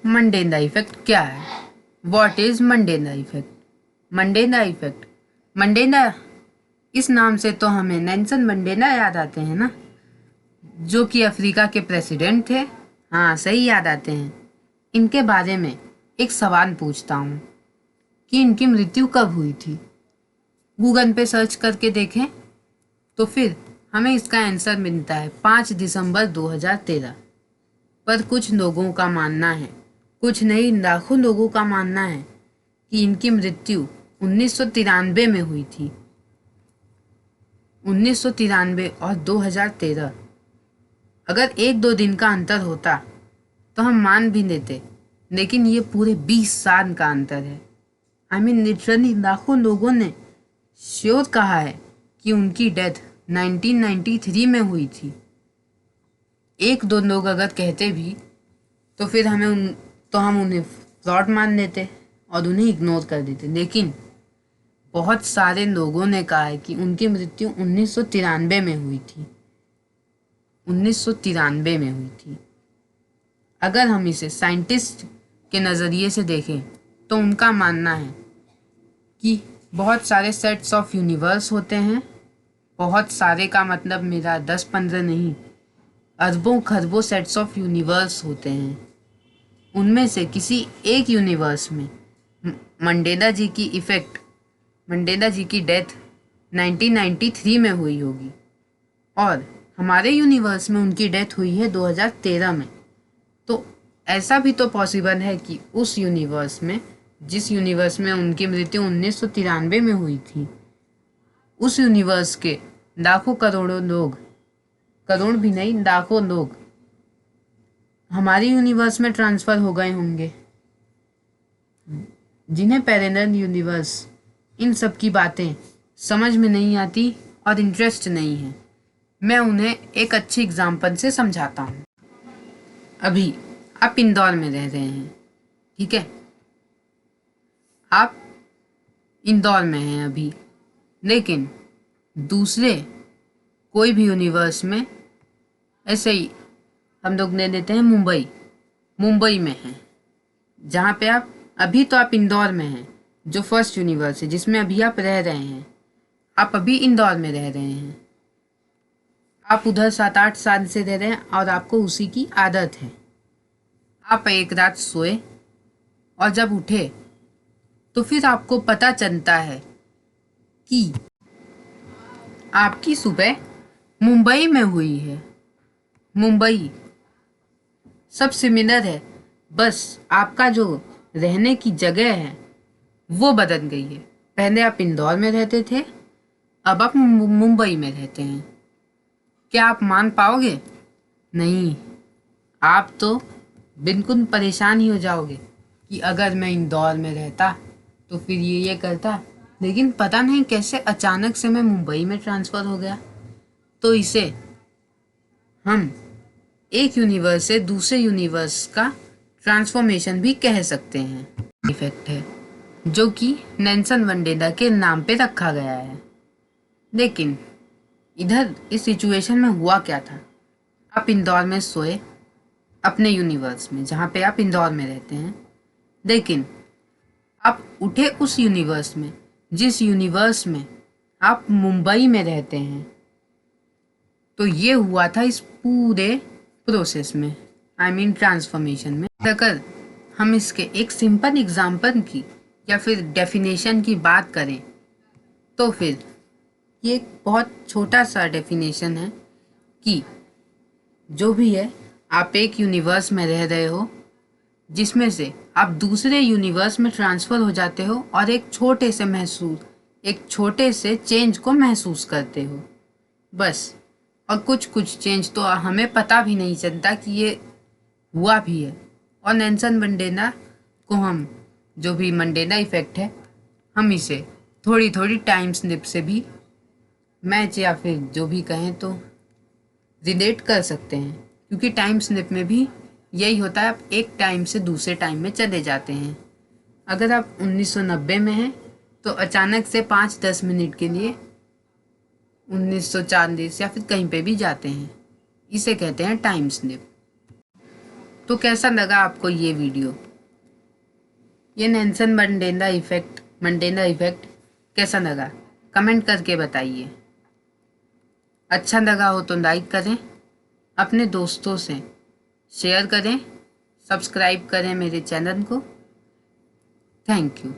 Mandela effect क्या है? What is Mandela effect? Mandela effect, Mandela, इस नाम से तो हमें नेल्सन मंडेला याद आते हैं ना, जो कि अफ्रीका के प्रेसिडेंट थे। हाँ, सही याद आते हैं। इनके बारे में एक सवाल पूछता हूँ कि इनकी मृत्यु कब हुई थी। गूगल पे सर्च करके देखें तो फिर हमें इसका आंसर मिलता है 5 दिसंबर 2013। पर कुछ लोगों का मानना है, कुछ नहीं लाखों लोगों का मानना है कि इनकी मृत्यु 1993 में हुई थी। 1993 और 2013, अगर 1-2 दिन का अंतर होता तो हम मान भी लेते, लेकिन ये पूरे 20 साल का अंतर है। आई मीन लिटरली लाखों लोगों ने श्योर कहा है कि उनकी डेथ 1993 में हुई थी। 1-2 लोग अगर कहते भी तो फिर हम उन्हें फ्रॉड मान लेते और उन्हें इग्नोर कर देते, लेकिन बहुत सारे लोगों ने कहा है कि उनकी मृत्यु 1993 में हुई थी। 1993 में हुई थी। अगर हम इसे साइंटिस्ट के नज़रिए से देखें तो उनका मानना है कि बहुत सारे सेट्स ऑफ यूनिवर्स होते हैं। बहुत सारे का मतलब मेरा 10-15 नहीं, अरबों खरबों सेट्स ऑफ यूनिवर्स होते हैं। उनमें से किसी एक यूनिवर्स में मंडेला जी की इफ़ेक्ट, मंडेला जी की डेथ 1993 में हुई होगी और हमारे यूनिवर्स में उनकी डेथ हुई है 2013 में। तो ऐसा भी तो पॉसिबल है कि उस यूनिवर्स में, जिस यूनिवर्स में उनकी मृत्यु 1993 में हुई थी, उस यूनिवर्स के लाखों करोड़ों लोग, करोड़ भी नहीं लाखों लोग हमारे यूनिवर्स में ट्रांसफ़र हो गए होंगे, जिन्हें पैरेलल यूनिवर्स, इन सब की बातें समझ में नहीं आती और इंटरेस्ट नहीं है। मैं उन्हें एक अच्छी एग्जाम्पल से समझाता हूँ। अभी आप इंदौर में रह रहे हैं, ठीक है? आप इंदौर में हैं अभी, लेकिन दूसरे कोई भी यूनिवर्स में, ऐसे ही हम लोग ले लेते हैं मुंबई में हैं, जहाँ पे आप अभी, तो आप इंदौर में हैं, जो फर्स्ट यूनिवर्स है जिसमें अभी आप रह रहे हैं। आप अभी इंदौर में रह रहे हैं, आप उधर 7-8 साल से रह रहे हैं और आपको उसी की आदत है। आप एक रात सोए और जब उठे तो फिर आपको पता चलता है कि आपकी सुबह मुंबई में हुई है। मुंबई सब सिमिलर है, बस आपका जो रहने की जगह है वो बदल गई है। पहले आप इंदौर में रहते थे, अब आप मुंबई में रहते हैं। क्या आप मान पाओगे? नहीं, आप तो बिल्कुल परेशान ही हो जाओगे कि अगर मैं इंदौर में रहता तो फिर ये करता, लेकिन पता नहीं कैसे अचानक से मैं मुंबई में ट्रांसफ़र हो गया। तो इसे हम एक यूनिवर्स से दूसरे यूनिवर्स का ट्रांसफॉर्मेशन भी कह सकते हैं। इफेक्ट है जो कि नेल्सन मंडेला के नाम पे रखा गया है। लेकिन इधर इस सिचुएशन में हुआ क्या था? आप इंदौर में सोए अपने यूनिवर्स में, जहाँ पे आप इंदौर में रहते हैं, लेकिन आप उठे उस यूनिवर्स में जिस यूनिवर्स में आप मुंबई में रहते हैं। तो ये हुआ था इस पूरे प्रोसेस में, आई मीन ट्रांसफॉर्मेशन में। अगर हम इसके एक सिंपल एग्जांपल की या फिर डेफिनेशन की बात करें तो फिर ये एक बहुत छोटा सा डेफिनेशन है कि जो भी है, आप एक यूनिवर्स में रह रहे हो जिसमें से आप दूसरे यूनिवर्स में ट्रांसफ़र हो जाते हो और एक छोटे से चेंज को महसूस करते हो, बस। और कुछ चेंज तो हमें पता भी नहीं चलता कि ये हुआ भी है। और नेल्सन मंडेला को हम, जो भी मंडेला इफ़ेक्ट है, हम इसे थोड़ी थोड़ी टाइम स्लिप से भी मैच या फिर जो भी कहें तो रिलेट कर सकते हैं, क्योंकि टाइम स्लिप में भी यही होता है, आप एक टाइम से दूसरे टाइम में चले जाते हैं। अगर आप 1990 में हैं तो अचानक से 5-10 मिनट के लिए 1940 या फिर कहीं पे भी जाते हैं। इसे कहते हैं टाइम स्लिप। तो कैसा लगा आपको ये वीडियो? ये नेल्सन मंडेला इफेक्ट कैसा लगा? कमेंट करके बताइए। अच्छा लगा हो तो लाइक करें, अपने दोस्तों से शेयर करें, सब्सक्राइब करें मेरे चैनल को। Thank you.